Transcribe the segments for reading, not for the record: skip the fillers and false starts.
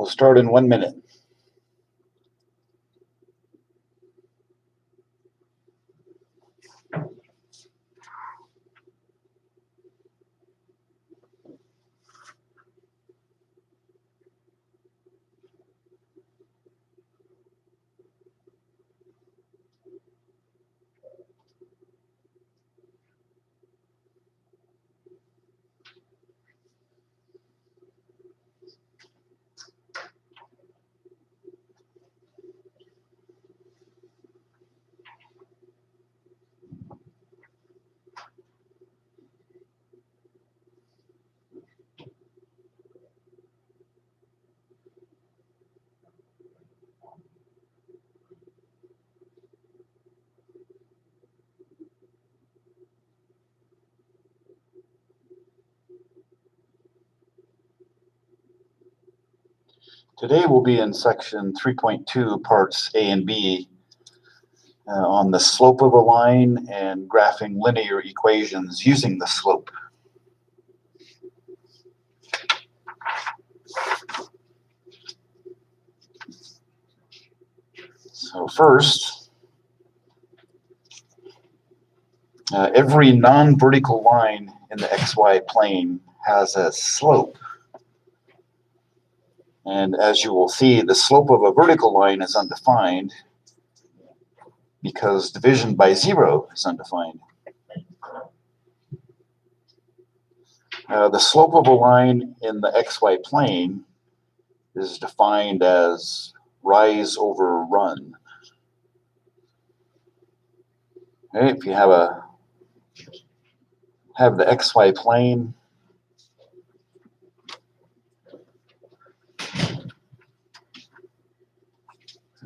We'll start in 1 minute. Today we'll be in section 3.2, parts A and B, on the slope of a line and graphing linear equations using the slope. So first, every non-vertical line in the XY plane has a slope. And as you will see, the slope of a vertical line is undefined because division by zero is undefined. The slope of a line in the XY plane is defined as rise over run. Okay, if you have the XY plane,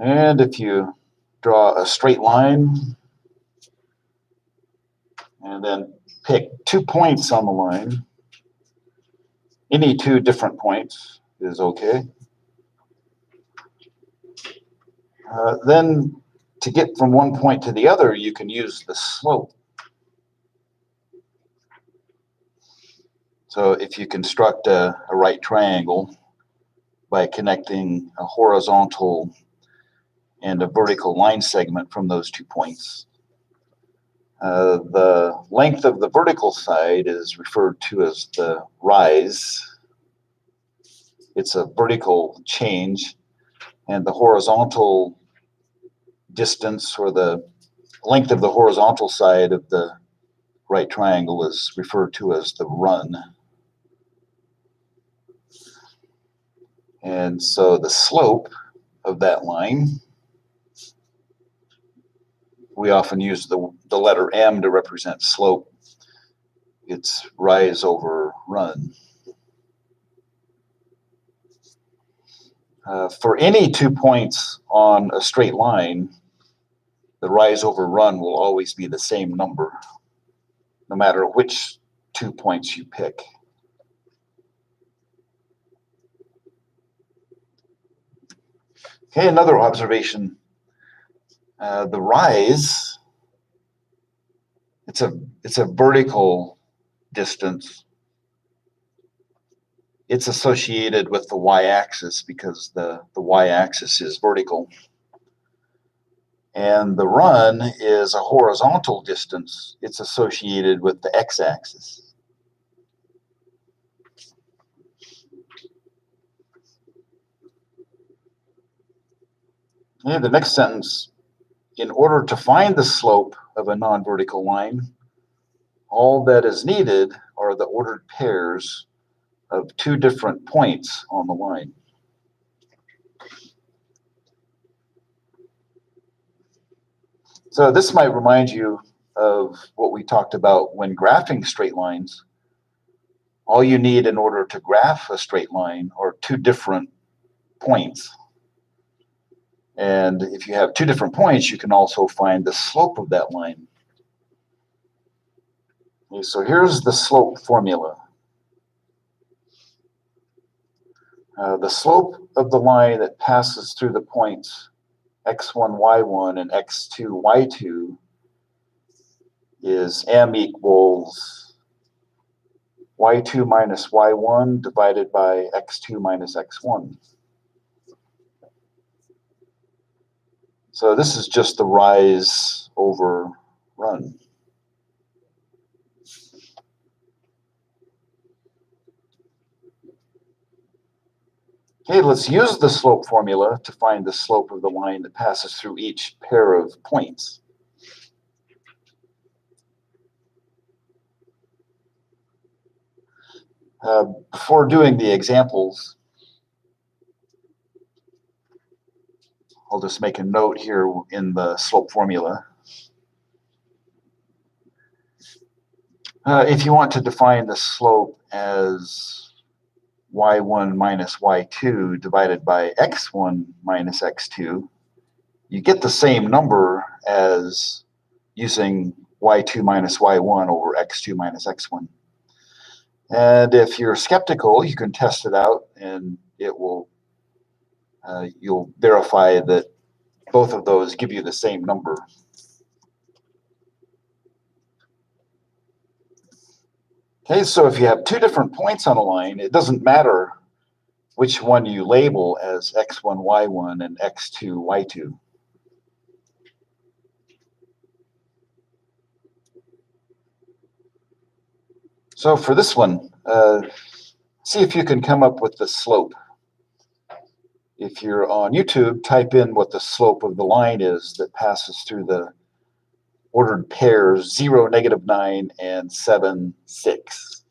and if you draw a straight line and then pick 2 points on the line, any 2 different points is okay. Then to get from one point to the other, you can use the slope. So if you construct a right triangle by connecting a horizontal and a vertical line segment from those 2 points, the length of the vertical side is referred to as the rise. It's a vertical change, and the horizontal distance, or the length of the horizontal side of the right triangle, is referred to as the run. And so the slope of that line, we often use the letter M to represent slope. It's rise over run. For any 2 points on a straight line, the rise over run will always be the same number, no matter which 2 points you pick. Okay, another observation. The rise, it's a vertical distance. It's associated with the y-axis because the y-axis is vertical. And the run is a horizontal distance. It's associated with the x-axis. Okay, the next sentence. In order to find the slope of a non-vertical line, all that is needed are the ordered pairs of 2 different points on the line. So this might remind you of what we talked about when graphing straight lines. All you need in order to graph a straight line are 2 different points. And if you have 2 different points, you can also find the slope of that line. Okay, so here's the slope formula. The slope of the line that passes through the points x1, y1 and x2, y2 is m equals y2 minus y1 divided by x2 minus x1. So this is just the rise over run. Okay, let's use the slope formula to find the slope of the line that passes through each pair of points. Before doing the examples, I'll just make a note here in the slope formula. If you want to define the slope as y1 minus y2 divided by x1 minus x2, you get the same number as using y2 minus y1 over x2 minus x1. And if you're skeptical, you can test it out, and it will you'll verify that both of those give you the same number. Okay, so if you have two different points on a line, it doesn't matter which one you label as x1, y1 and x2, y2. So for this one, see if you can come up with the slope. If you're on YouTube, type in what the slope of the line is that passes through the ordered pairs 0, -9, and 7, 6.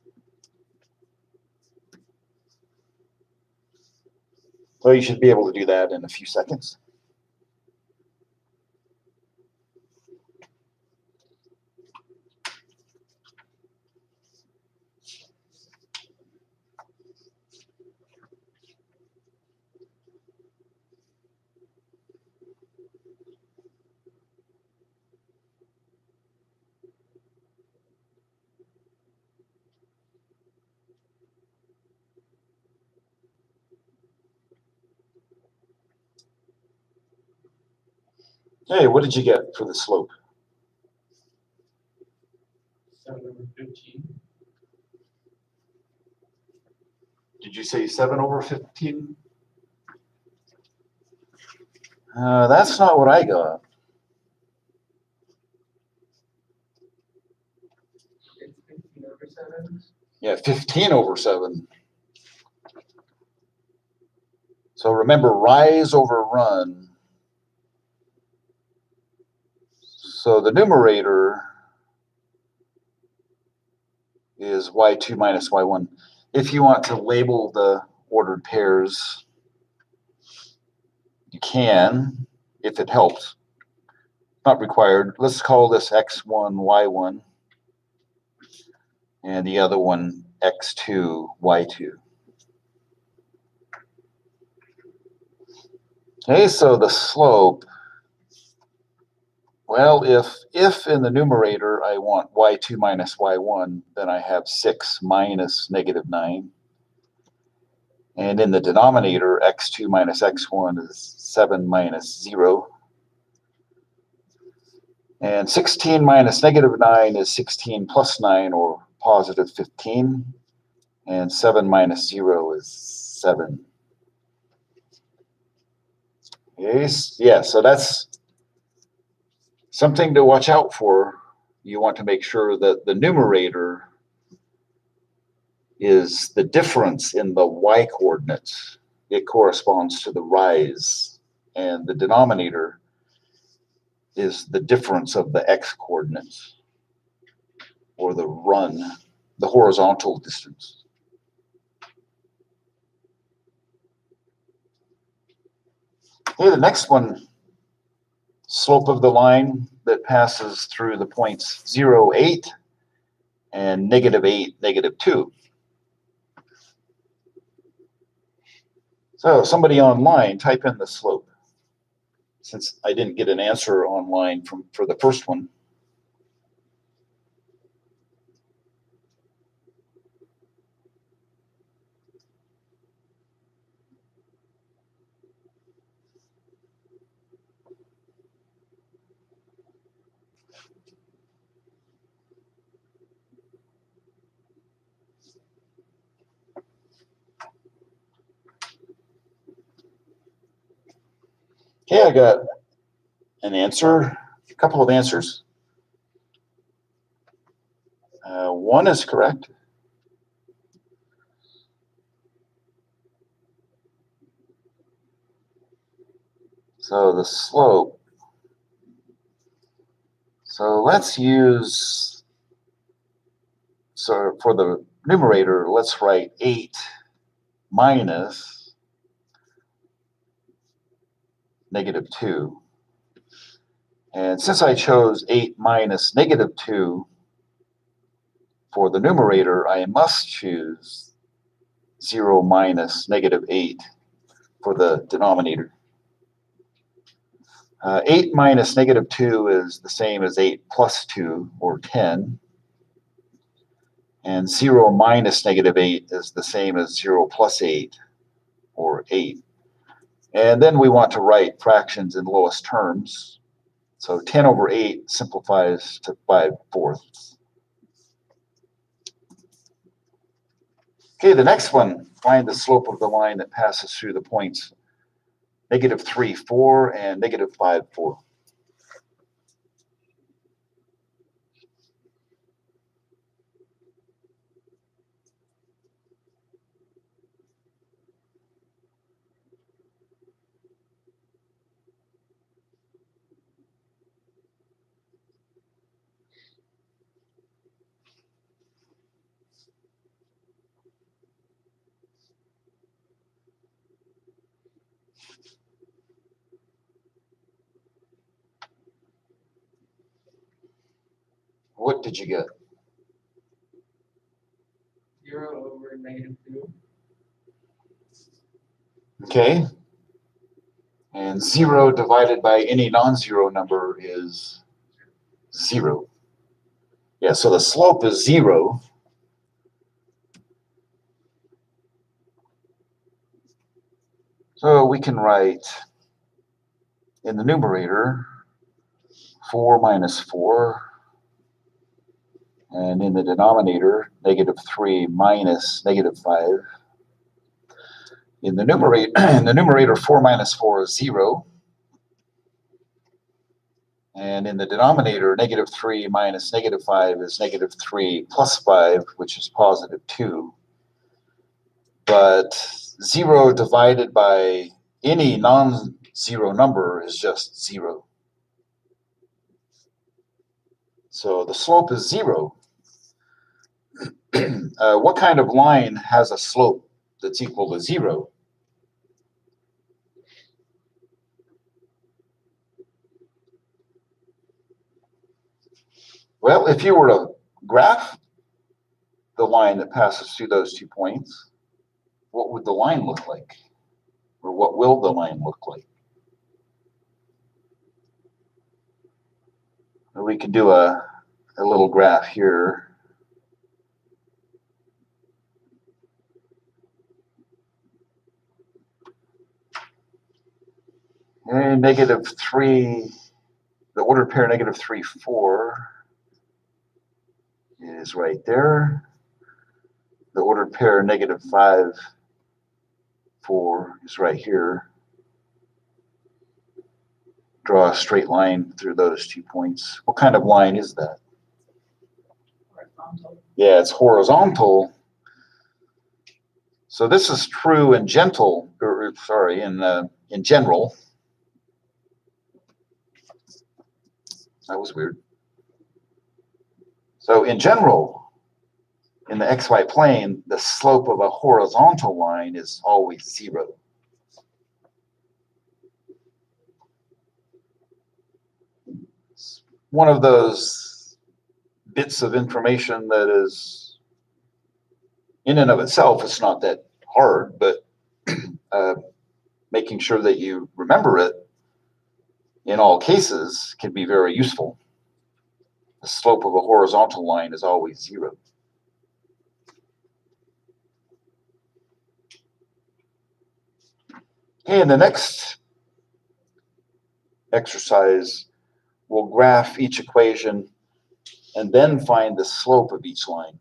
So you should be able to do that in a few seconds. Hey, what did you get for the slope? 7/15. Did you say 7/15? That's not what I got. It's 15/7. Yeah, 15/7. So remember, rise over run. So the numerator is y2 minus y1. If you want to label the ordered pairs, you can, if it helps. Not required. Let's call this x1, y1, and the other one x2, y2. Okay, so the slope, well, if in the numerator I want y2 minus y1, then I have 6 minus -9. And in the denominator, x2 minus x1 is 7 minus 0. And 16 minus -9 is 16 plus 9, or positive 15. And 7 minus 0 is 7. Yes, yeah, so that's something to watch out for. You want to make sure that the numerator is the difference in the y coordinates. It corresponds to the rise. And the denominator is the difference of the x coordinates, or the run, the horizontal distance. Okay, the next one, slope of the line that passes through the points 0, 8 and -8, -2. So somebody online, type in the slope, since I didn't get an answer online for the first one. Okay, I got an answer, a couple of answers. One is correct. So the slope. So let's use, so for the numerator, let's write 8 minus -2. And since I chose 8 minus -2 for the numerator, I must choose 0 minus -8 for the denominator. 8 minus -2 is the same as 8 plus 2, or 10. And 0 minus -8 is the same as 0 plus 8, or 8. And then we want to write fractions in lowest terms. So 10 over 8 simplifies to 5/4. Okay, the next one, find the slope of the line that passes through the points -3, 4, and -5, 4. What did you get? 0 over -2. Okay. And 0 divided by any non-zero number is 0. Yeah, so the slope is 0. So we can write in the numerator 4 minus 4, and in the denominator -3 minus -5. In the numerator 4 minus 4 is 0. And in the denominator, -3 minus -5 is -3 plus 5, which is +2. But 0 divided by any non-zero number is just 0. So the slope is 0. What kind of line has a slope that's equal to 0? Well, if you were to graph the line that passes through those 2 points, what would the line look like? Or what will the line look like? We can do a little graph here. And -3, the ordered pair -3, 4 is right there. The ordered pair -5, 4 is right here. Draw a straight line through those 2 points. What kind of line is that? Horizontal. Yeah, it's horizontal. So this is true in general. That was weird. So in general, in the XY plane, the slope of a horizontal line is always 0. It's one of those bits of information that is, in and of itself, it's not that hard, but making sure that you remember it in all cases can be very useful. The slope of a horizontal line is always 0. Okay, in the next exercise, we'll graph each equation and then find the slope of each line.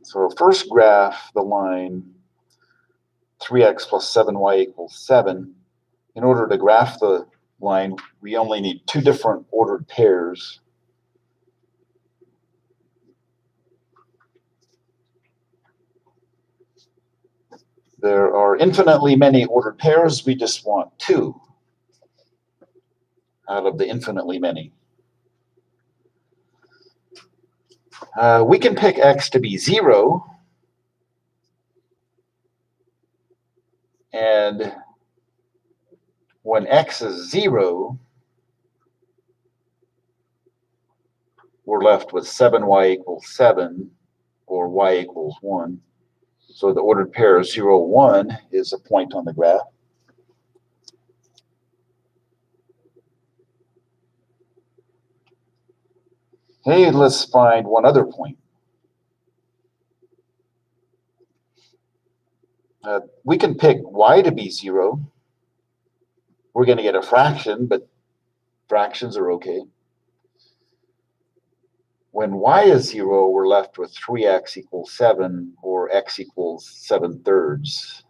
So So first graph the line 3x plus 7y equals 7. In order to graph the line, we only need two different ordered pairs. There are infinitely many ordered pairs. We just want two out of the infinitely many. We can pick x to be 0. And when x is 0, we're left with 7y equals 7, or y equals 1. So the ordered pair 0, 1 is a point on the graph. Hey, let's find one other point. We can pick y to be 0. We're going to get a fraction, but fractions are okay. When y is 0, we're left with 3x equals 7, or x equals 7/3.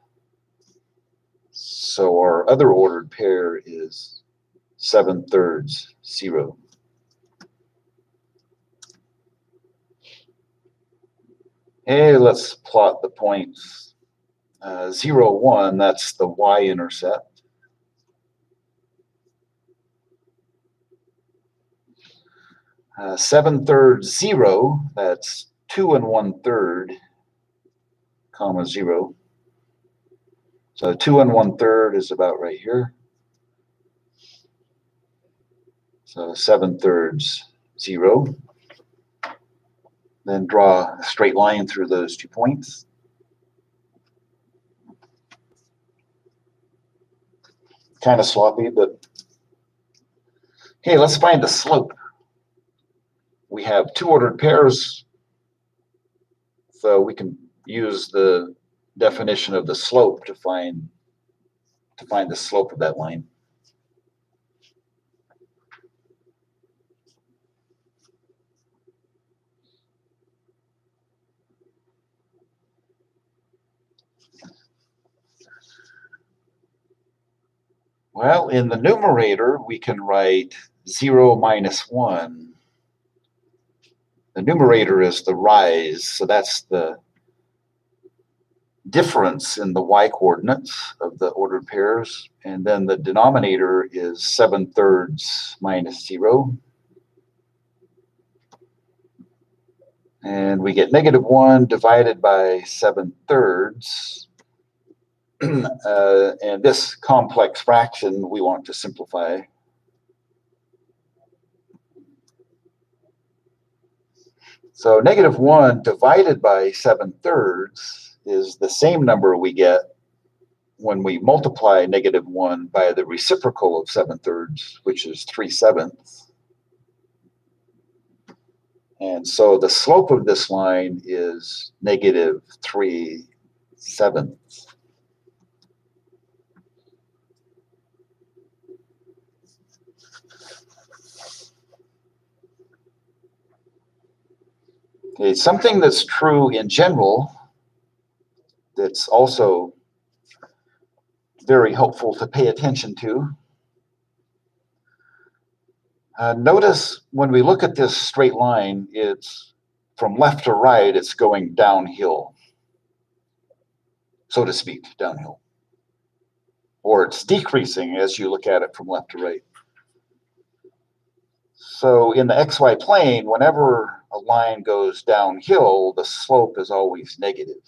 So our other ordered pair is 7/3, 0. Hey, let's plot the points. 0, 1, that's the y-intercept. Uh, 7/3, 0, that's 2 1/3, comma 0. So 2 1/3 is about right here. So 7/3, 0. Then draw a straight line through those 2 points. Kind of sloppy, but hey, let's find the slope. We have two ordered pairs, so we can use the definition of the slope to find the slope of that line. Well, in the numerator, we can write 0 minus 1. The numerator is the rise, so that's the difference in the y-coordinates of the ordered pairs. And then the denominator is 7/3 minus 0. And we get -1 divided by 7/3. And this complex fraction we want to simplify. So -1 divided by 7/3 is the same number we get when we multiply -1 by the reciprocal of 7/3, which is 3/7. And so the slope of this line is -3/7. Okay, something that's true in general that's also very helpful to pay attention to. Notice when we look at this straight line, it's from left to right, it's going downhill, so to speak, downhill. Or it's decreasing as you look at it from left to right. So in the XY plane, whenever a line goes downhill, the slope is always negative.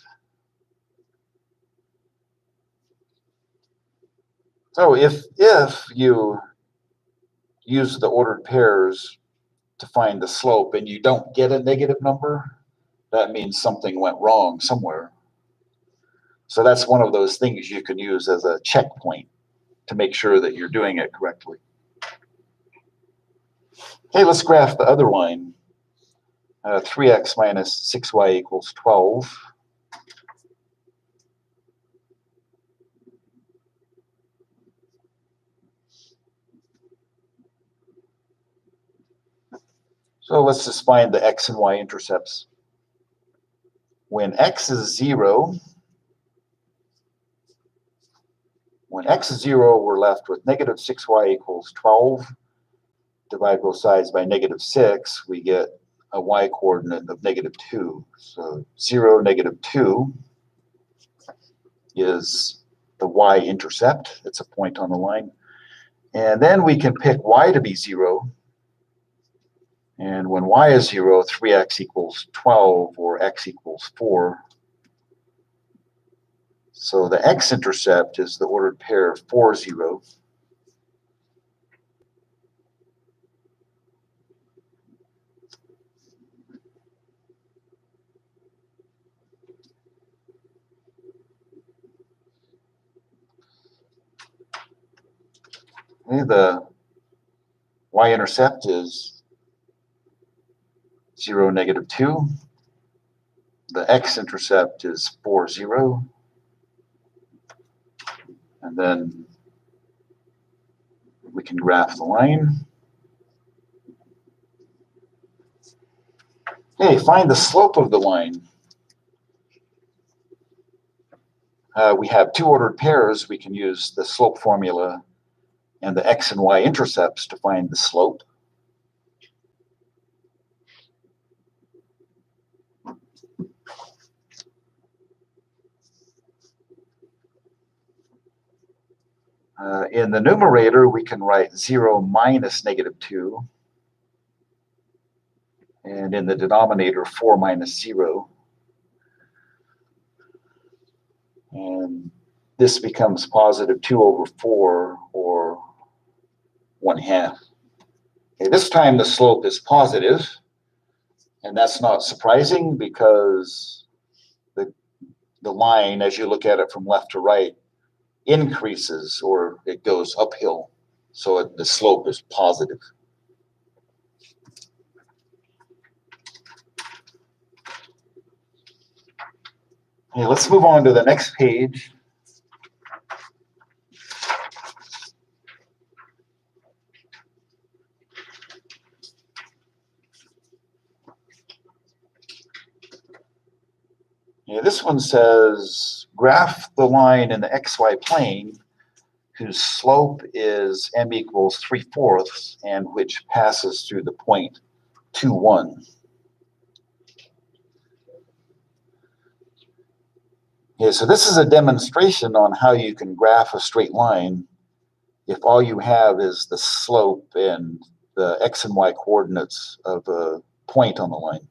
So if you use the ordered pairs to find the slope and you don't get a negative number, that means something went wrong somewhere. So that's one of those things you can use as a checkpoint to make sure that you're doing it correctly. Okay, let's graph the other line. 3x minus 6y equals 12. So let's just find the x and y intercepts. When x is 0, we're left with negative 6y equals 12. Divide both sides by negative 6, we get a y coordinate of negative 2. So 0, negative 2 is the y-intercept. It's a point on the line. And then we can pick y to be 0. And when y is 0, 3x equals 12, or x equals 4. So the x-intercept is the ordered pair 4, 0. Okay, the y-intercept is 0, negative 2. The x-intercept is 4, 0. And then we can graph the line. Okay, find the slope of the line. We have two ordered pairs. We can use the slope formula and the x and y intercepts to find the slope. In the numerator, we can write 0 minus negative 2. And in the denominator, 4 minus 0. And this becomes positive 2 over 4, or 1/2. Okay, this time the slope is positive, and that's not surprising because the line, as you look at it from left to right, increases, or it goes uphill. So the slope is positive. Okay, let's move on to the next page. Yeah, this one says, graph the line in the xy plane whose slope is m equals 3/4 and which passes through the point 2, 1. Okay, so this is a demonstration on how you can graph a straight line if all you have is the slope and the x and y coordinates of a point on the line.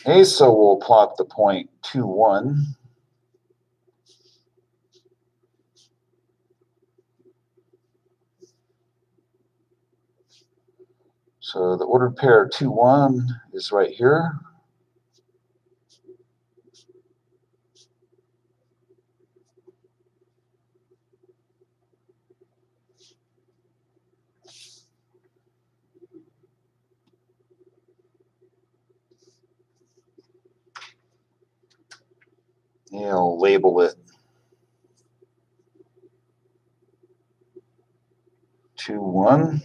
Okay, so we'll plot the point 2, 1. So the ordered pair 2, 1 is right here. Yeah, I'll label it 2, 1.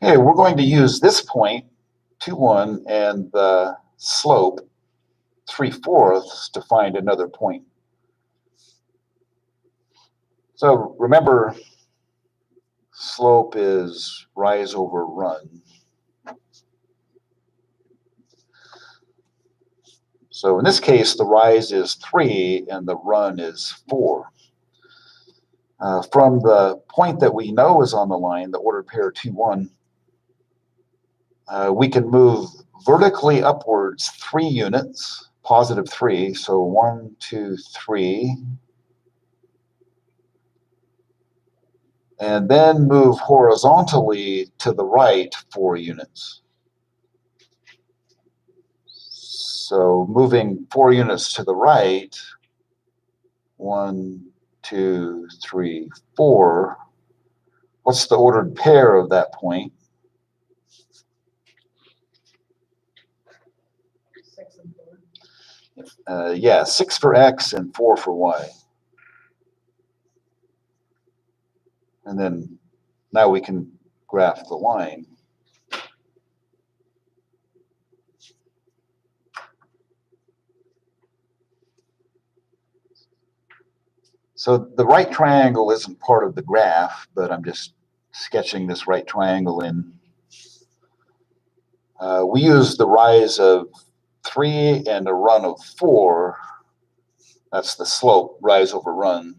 Okay, we're going to use this point, 2, 1, and the slope, 3/4, to find another point. So remember, slope is rise over run. So in this case, the rise is 3 and the run is 4. From the point that we know is on the line, the ordered pair 2, 1, we can move vertically upwards 3 units, positive 3. So 1, 2, 3. And then move horizontally to the right 4 units. So moving 4 units to the right, 1, 2, 3, 4. What's the ordered pair of that point? 6 and 4. Yeah, 6 for x and 4 for y. And then now we can graph the line. So the right triangle isn't part of the graph, but I'm just sketching this right triangle in. We use the rise of 3 and a run of 4. That's the slope, rise over run.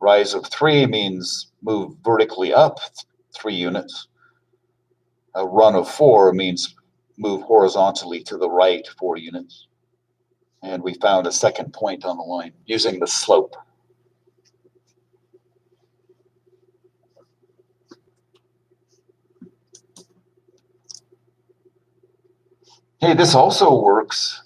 Rise of 3 means move vertically up 3 units. A run of 4 means move horizontally to the right 4 units. And we found a second point on the line using the slope. Hey, this also works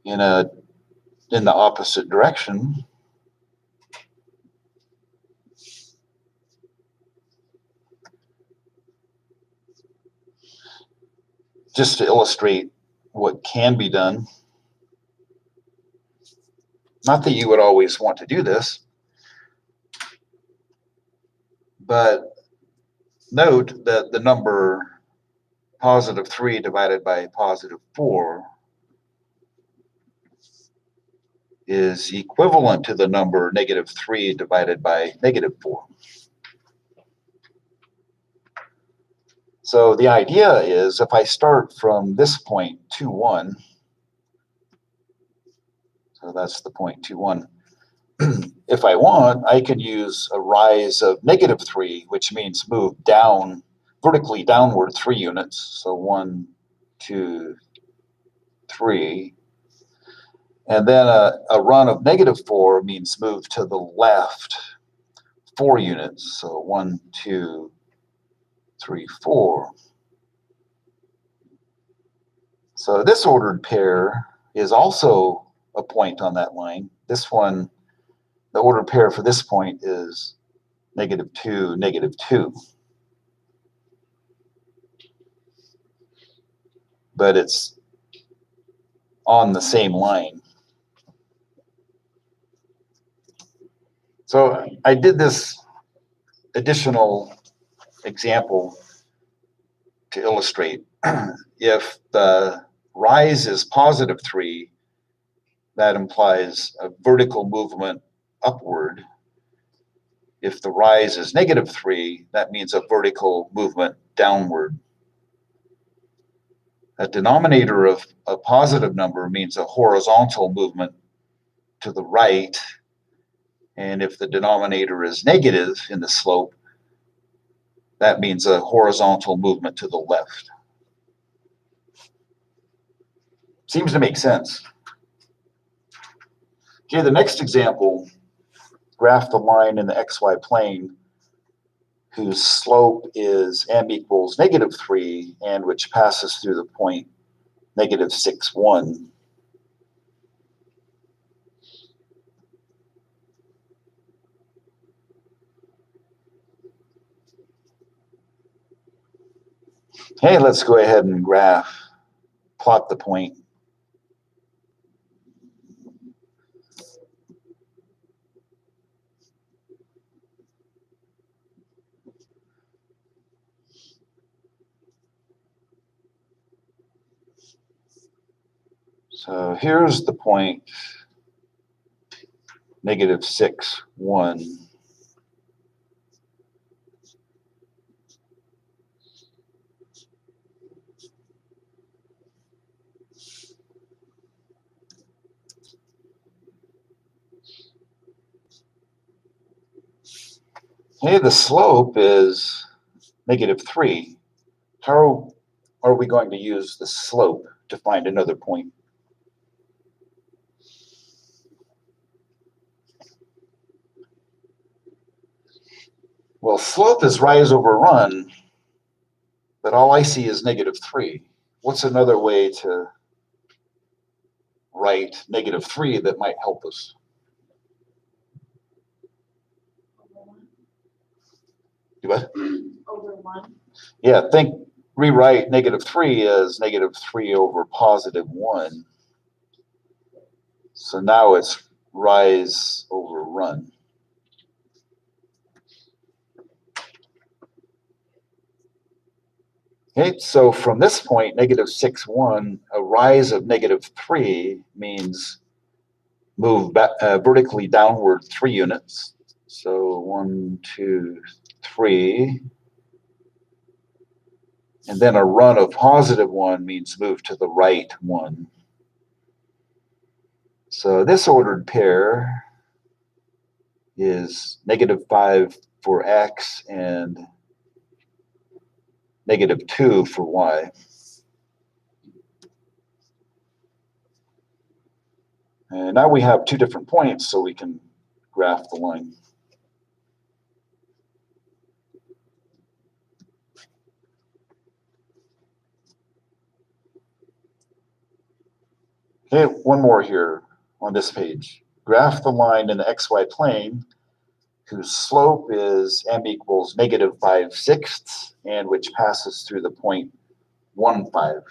in the opposite direction. Just to illustrate what can be done. Not that you would always want to do this, but note that the number positive 3 divided by positive 4 is equivalent to the number negative 3 divided by negative 4. So the idea is if I start from this point, 2, 1, so that's the point 2, 1. If I want, I can use a rise of negative 3, which means move down, vertically downward 3 units. So 1, 2, 3. And then a run of negative 4 means move to the left 4 units. So 1, 2, 3, 4. So this ordered pair is also a point on that line. This one, the ordered pair for this point is negative 2, negative 2. But it's on the same line. So I did this additional example to illustrate. If the rise is positive 3, that implies a vertical movement upward. If the rise is negative 3, that means a vertical movement downward. A denominator of a positive number means a horizontal movement to the right. And if the denominator is negative in the slope, that means a horizontal movement to the left. Seems to make sense. Okay, the next example, graph the line in the xy plane whose slope is m equals negative 3 and which passes through the point negative 6, 1. Okay, let's go ahead and plot the point. So here's the point, negative 6, 1. Okay, the slope is negative 3. How are we going to use the slope to find another point? Well, slope is rise over run, but all I see is negative 3. What's another way to write negative 3 that might help us? Do what? Over 1. Yeah, rewrite negative 3 as negative 3 over positive 1. So now it's rise over run. Okay, so from this point, negative 6, 1, a rise of -3 means move back, vertically downward 3 units. So 1, 2, 3. And then a run of +1 means move to the right 1. So this ordered pair is -5 for x and -2 for y. And now we have 2 different points, so we can graph the line. Okay, one more here on this page. Graph the line in the xy plane whose slope is m equals -5/6 and which passes through the point 1, 5.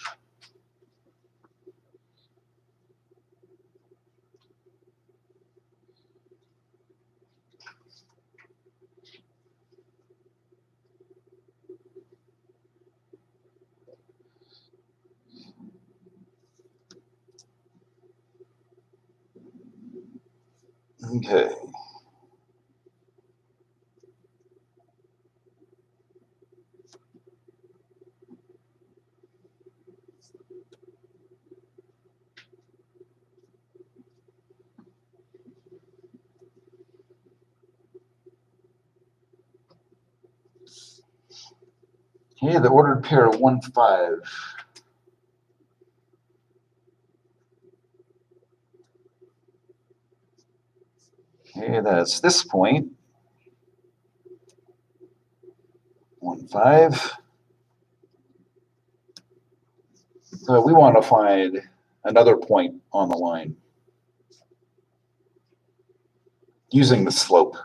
Okay. Okay, the ordered pair 1, 5. Okay, that's this point. 1, 5. So we want to find another point on the line using the slope.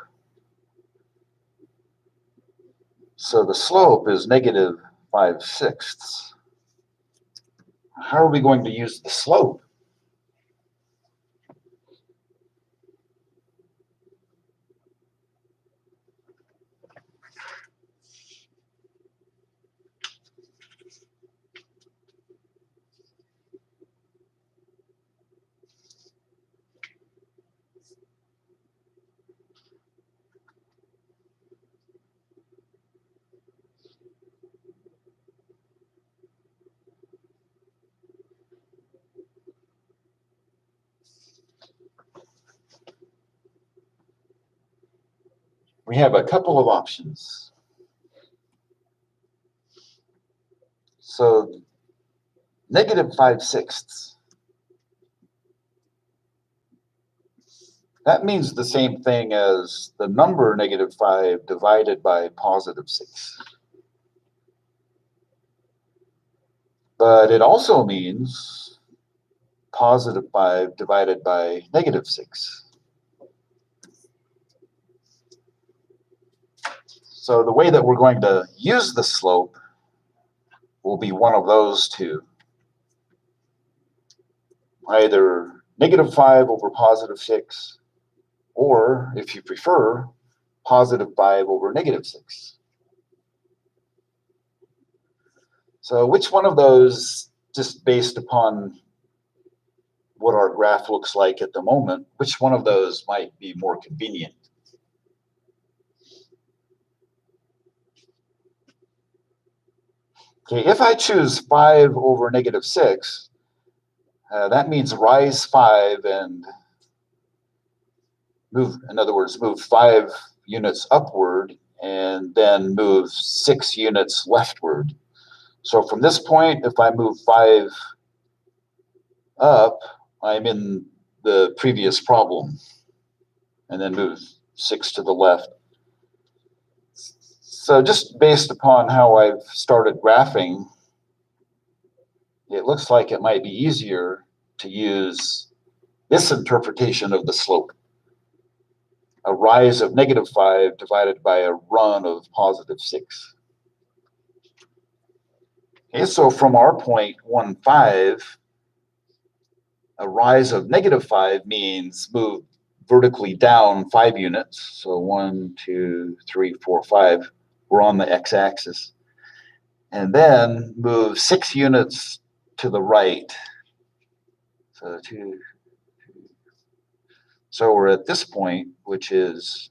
So the slope is -5/6. How are we going to use the slope? We have a couple of options. So -5/6. That means the same thing as the number -5 divided by +6. But it also means +5 divided by -6. So the way that we're going to use the slope will be one of those two. Either -5 over +6, or if you prefer, +5 over -6. So which one of those, just based upon what our graph looks like at the moment, which one of those might be more convenient? Okay, if I choose 5 over -6, that means rise 5 and move, in other words, move 5 units upward and then move 6 units leftward. So from this point, if I move 5 up, I'm in the previous problem, and then move 6 to the left. So just based upon how I've started graphing, it looks like it might be easier to use this interpretation of the slope. A rise of -5 divided by a run of +6. Okay, so from our point 1, 5, a rise of -5 means move vertically down 5 units. So 1, 2, 3, 4, 5. We're on the x-axis. And then move 6 units to the right. So 2. So we're at this point, which is,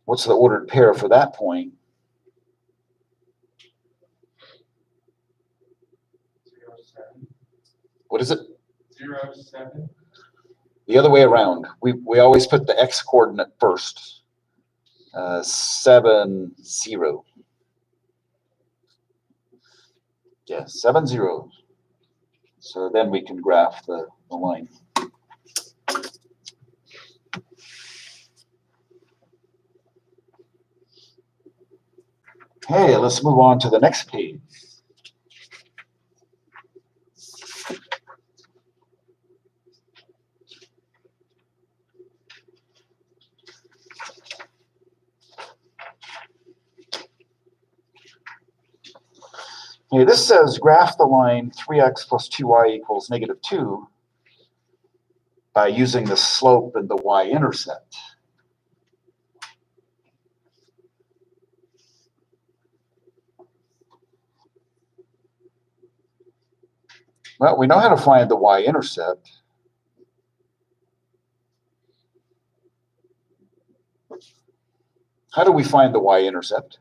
what's the ordered pair for that point? 0, 7. What is it? 0, 7. The other way around. We always put the x coordinate first. 7, 0. Yeah, 7, 0. So then we can graph the line. Okay, let's move on to the next page. Okay, this says graph the line 3x plus 2y equals negative 2 by using the slope and the y-intercept. Well, we know how to find the y-intercept. How do we find the y-intercept?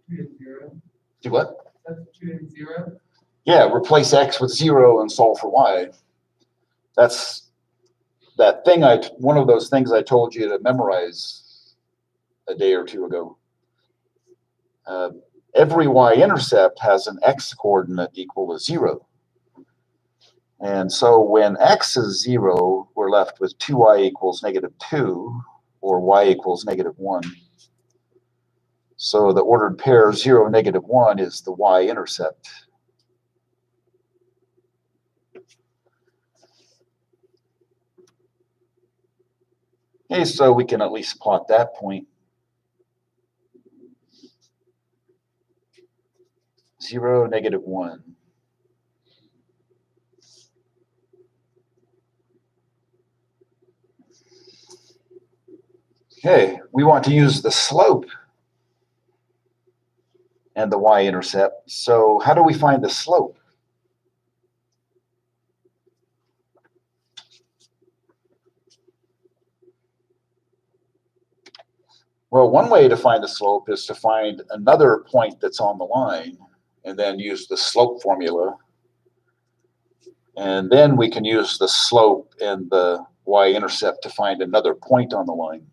2 and 0. Do what? That's 2 and 0. Yeah, replace x with 0 and solve for y. That's that thing one of those things I told you to memorize a day or two ago. Every y-intercept has an x coordinate equal to 0. And so when x is 0, we're left with 2y equals negative 2, or y equals negative 1. So the ordered pair 0, negative 1 is the y-intercept. Okay, so we can at least plot that point. 0, negative 1. Okay, we want to use the slope and the y-intercept. So how do we find the slope? Well, one way to find the slope is to find another point that's on the line and then use the slope formula. And then we can use the slope and the y-intercept to find another point on the line.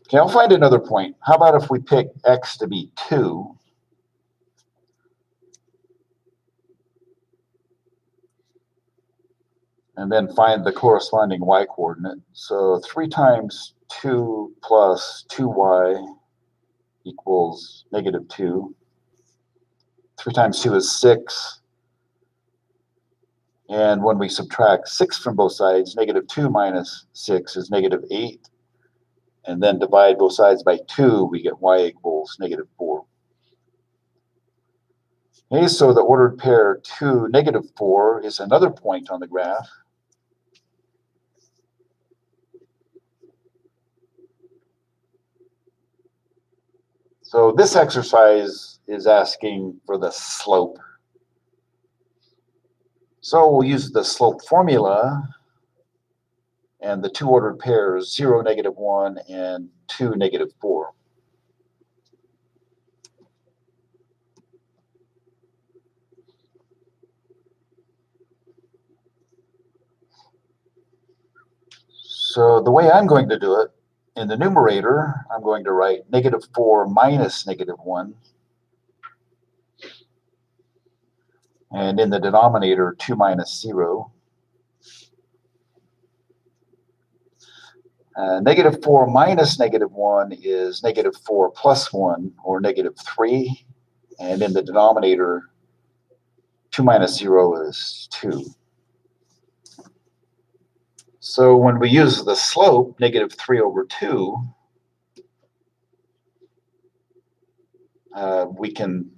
Okay, I'll find another point. How about if we pick x to be 2? And then find the corresponding y-coordinate. So 3 times 2 plus 2y equals negative 2. 3 times 2 is 6. And when we subtract 6 from both sides, negative 2 minus 6 is negative 8. And then divide both sides by 2, we get y equals negative 4. Okay, so the ordered pair 2, negative 4 is another point on the graph. So this exercise is asking for the slope. So we'll use the slope formula and the 2 ordered pairs 0, negative 1, and 2, negative 4. So the way I'm going to do it, in the numerator, I'm going to write negative 4 minus negative 1. And in the denominator, 2 minus 0. Negative 4 minus negative 1 is negative 4 plus 1, or negative 3. And in the denominator, 2 minus 0 is 2. So when we use the slope, negative 3 over 2, we can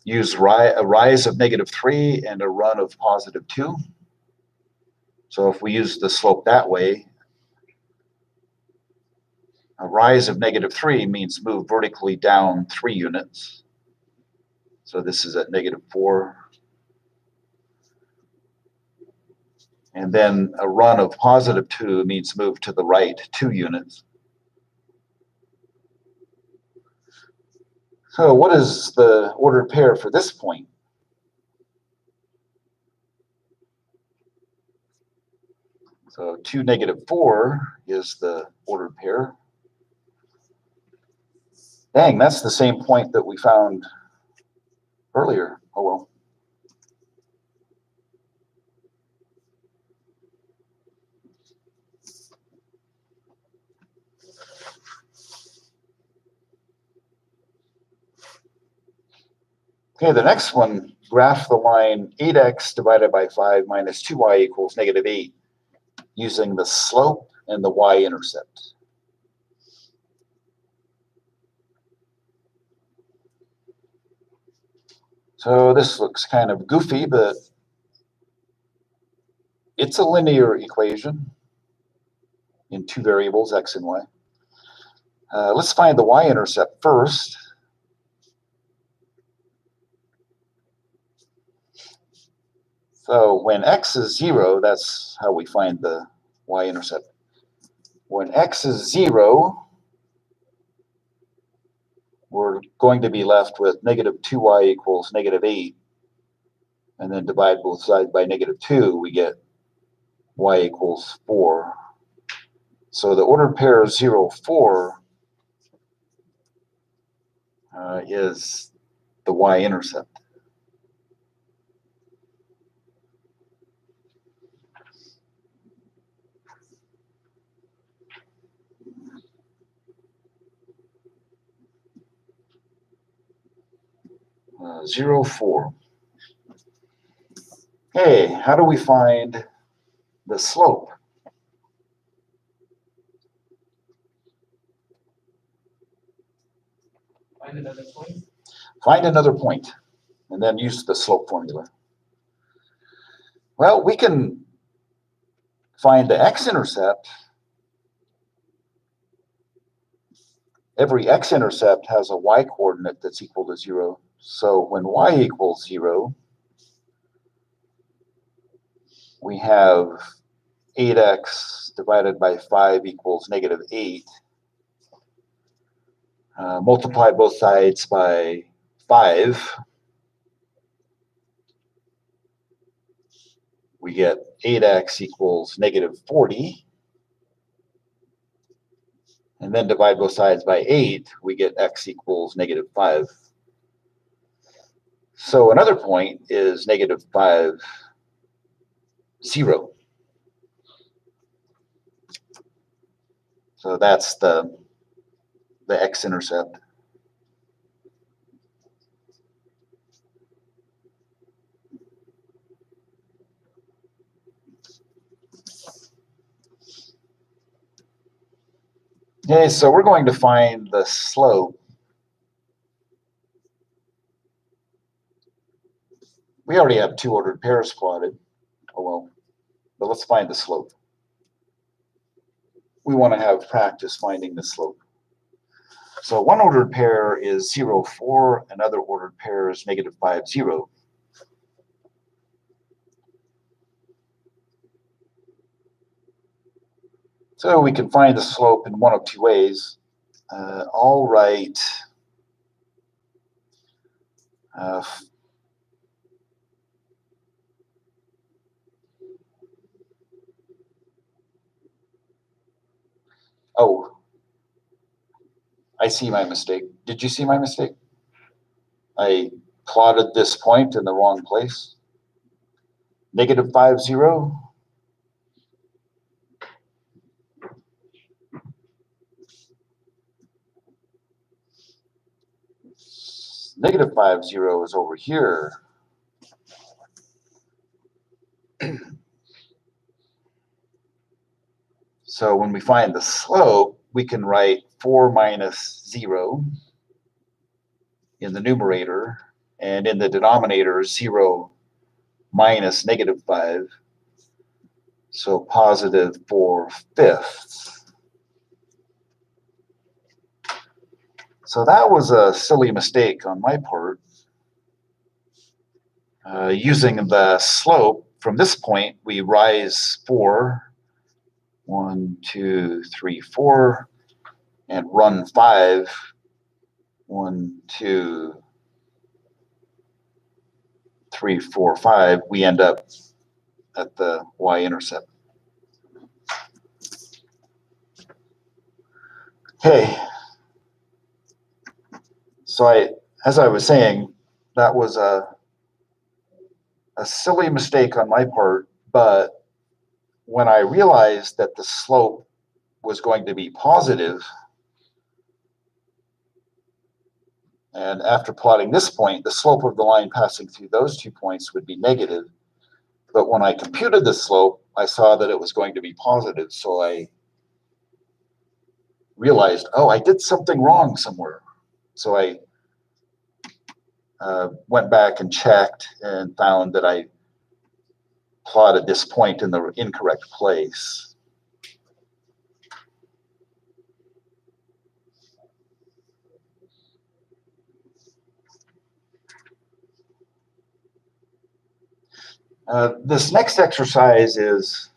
use a rise of negative 3 and a run of positive 2. So if we use the slope that way, a rise of -3 means move vertically down 3 units. So this is at -4. And then a run of +2 means move to the right 2 units. So what is the ordered pair for this point? So 2, -4 is the ordered pair. Dang, that's the same point that we found earlier. Oh well. Okay, the next one, graph the line 8x divided by 5 minus 2y equals -8 using the slope and the y-intercept. So this looks kind of goofy, but it's a linear equation in 2 variables, x and y. Let's find the y-intercept first. So when x is 0, that's how we find the y-intercept. When x is 0, we're going to be left with -2y equals -8. And then divide both sides by -2, we get y equals 4. So the ordered pair 0, 4 is the y-intercept. Uh, 0, 4. Hey, how do we find the slope? Find another point. Find another point, and then use the slope formula. Well, we can find the x-intercept. Every x-intercept has a y-coordinate that's equal to 0. So when y equals 0, we have 8x divided by 5 equals -8. Multiply both sides by 5. We get 8x equals -40. And then divide both sides by 8, we get x equals -5. So another point is -5, 0. So that's the x-intercept. Okay, so we're going to find the slope. We already have 2 ordered pairs plotted. Oh well, but let's find the slope. We want to have practice finding the slope. So one ordered pair is 0, 4, another ordered pair is -5, 0. So we can find the slope in one of 2 ways. I'll write oh, I see my mistake. Did you see my mistake? I plotted this point in the wrong place. -5, 0. -5, 0 is over here. So when we find the slope, we can write 4 minus 0 in the numerator, and in the denominator, 0 minus -5. So positive 4/5. So that was a silly mistake on my part. Using the slope from this point, we rise 4, 1, 2, 3, 4, and run 5, 1, 2, 3, 4, 5. We end up at the Y-intercept. Okay. So as I was saying, that was a silly mistake on my part, but when I realized that the slope was going to be positive, and after plotting this point, the slope of the line passing through those 2 points would be negative. But when I computed the slope, I saw that it was going to be positive. So I realized, oh, I did something wrong somewhere. So I went back and checked and found that I plotted this point in the incorrect place. This next exercise is,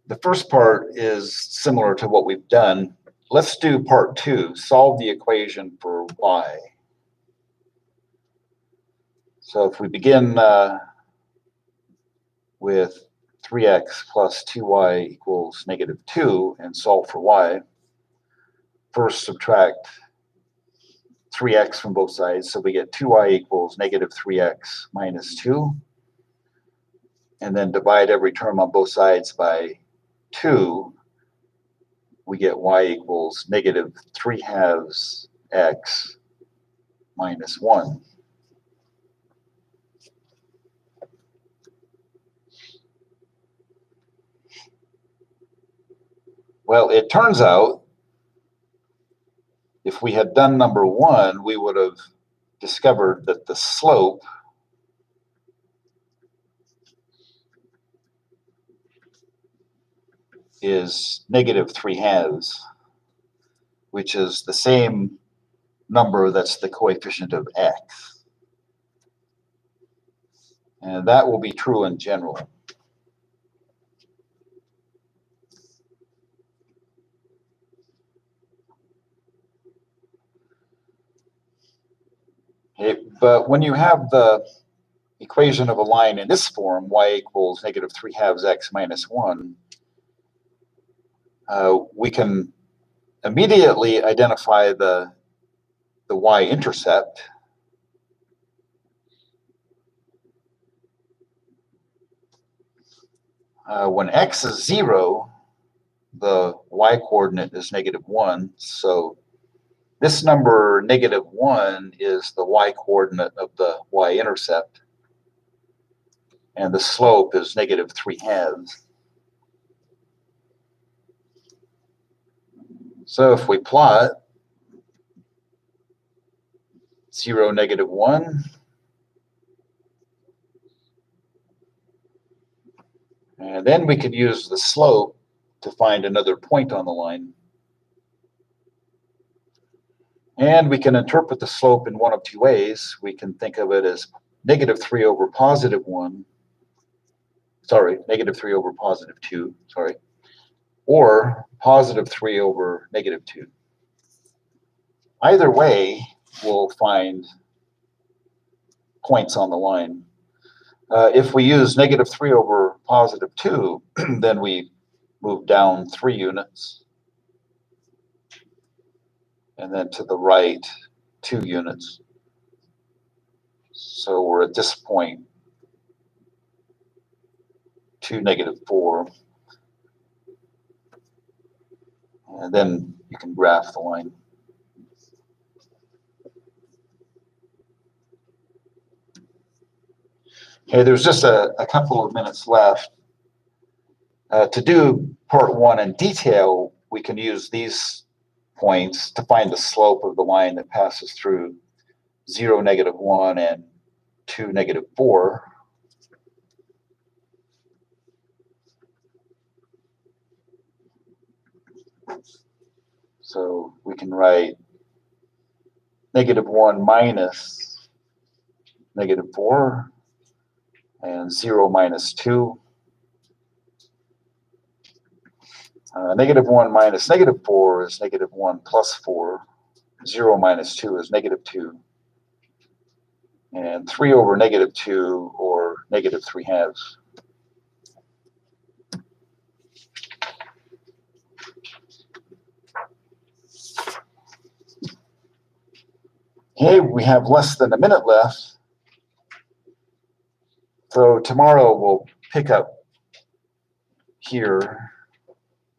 the first part is similar to what we've done. Let's do part 2, solve the equation for y. So if we begin with 3x plus 2y equals -2 and solve for y, first subtract 3x from both sides, so we get 2y equals -3x minus 2, and then divide every term on both sides by 2, we get y equals -3/2 x minus 1. Well, it turns out if we had done number 1, we would have discovered that the slope is -3/2, which is the same number that's the coefficient of x. And that will be true in general. But when you have the equation of a line in this form, y equals -3/2 x minus 1, we can immediately identify the y-intercept. When x is 0, the y-coordinate is -1. So this number, -1, is the y-coordinate of the y-intercept. And the slope is -3/2. So if we plot 0, -1, and then we could use the slope to find another point on the line. And we can interpret the slope in one of 2 ways. We can think of it as -3 over +1. Sorry, -3 over +2, sorry. Or +3 over -2. Either way, we'll find points on the line. If we use -3 over +2, then we move down 3 units. And then to the right, 2 units. So we're at this point, 2, -4. And then you can graph the line. Okay, there's just a couple of minutes left. To do part 1 in detail, we can use these points to find the slope of the line that passes through 0, -1, and 2, -4. So we can write -1 minus -4 and 0 minus 2. -1 minus -4 is -1 plus 4. 0 minus 2 is -2. And 3 over -2 or -3/2. Okay, we have less than a minute left. So tomorrow we'll pick up here,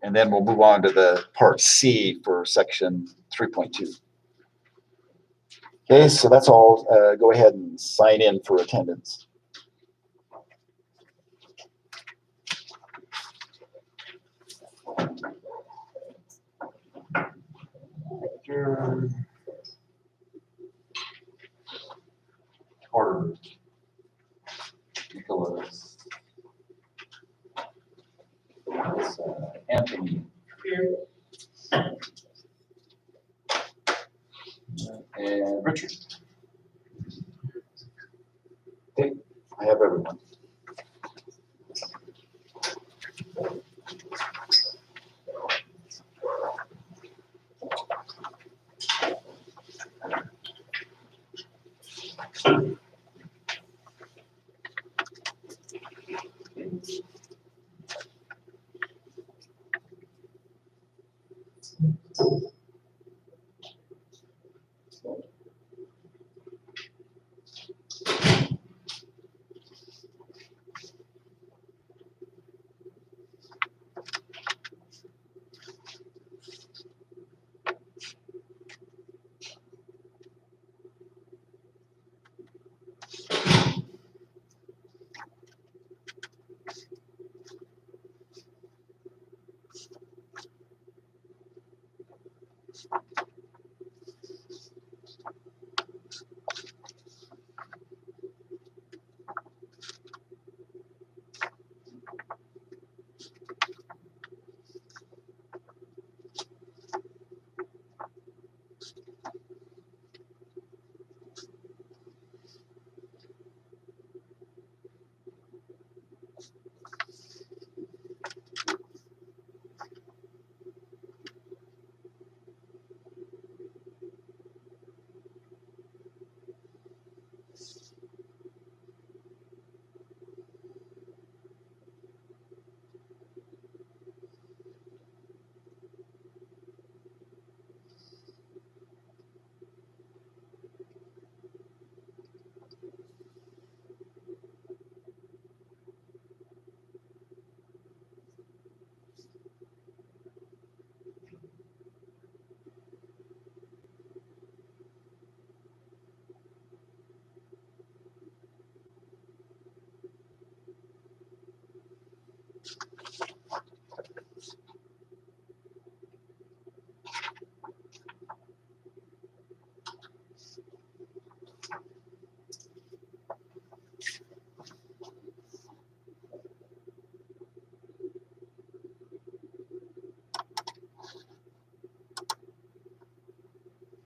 and then we'll move on to the part C for section 3.2. Okay, so that's all. Go ahead and sign in for attendance. Carter, Nicholas, Anthony, Here. and Richard. Okay, I have everyone.